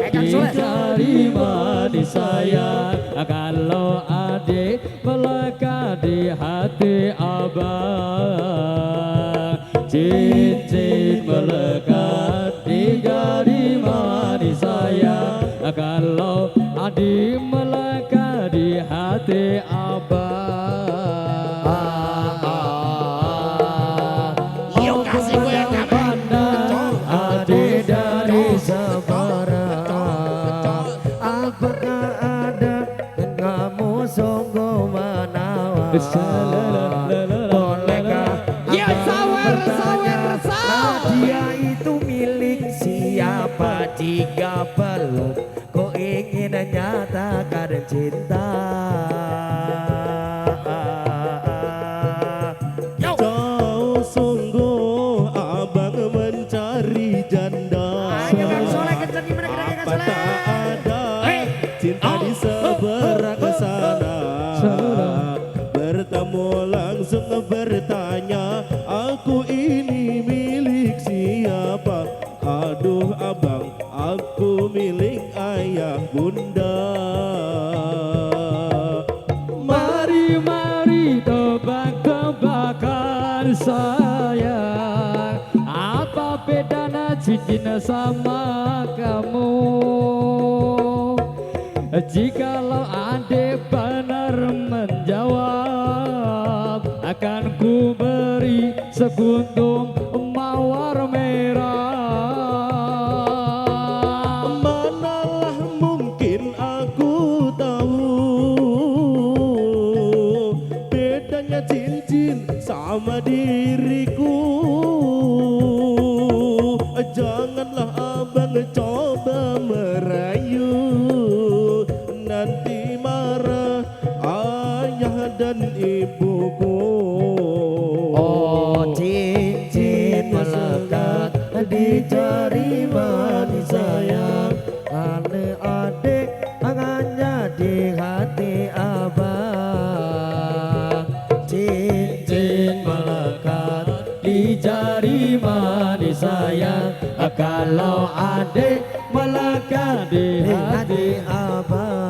di jari manis sayang. Kalau adik melekat di hati abang, cincin melekat di jari manis sayang. Kalau adik melekat di hati abang. Yuk kasih gue yang Pandang adik dari Semarang, apakah ada kamu sungguh menawan? Bolehkah Ya, sawer, sawer, dia itu milik siapa? Jika belum kau ingin nyatakan cinta. Kau sungguh abang mencari janda. Ayo Kang Soleh kencang gimana geraknya Kang Apa Soleh? tak ada cinta di seberang sana? Bertemu langsung bertanya, aku ini milik siapa? Aduh abang, aku milik ayah bunda. mari mari tebak-tebakan sayang, apa bedanya cincin sama kamu? Jikalau adik benar menjawab, akan ku beri sekuntum mawar merah. Manalah mungkin aku tahu bedanya cincin sama diriku. Janganlah abang coba merayu, nanti marah ayah dan ibuku. Oh, cincin melekat di jari manis sayang, adik tangannya di hati abang. Cincin melekat Di jari manis sayang, kalau adik melekat di hati abang.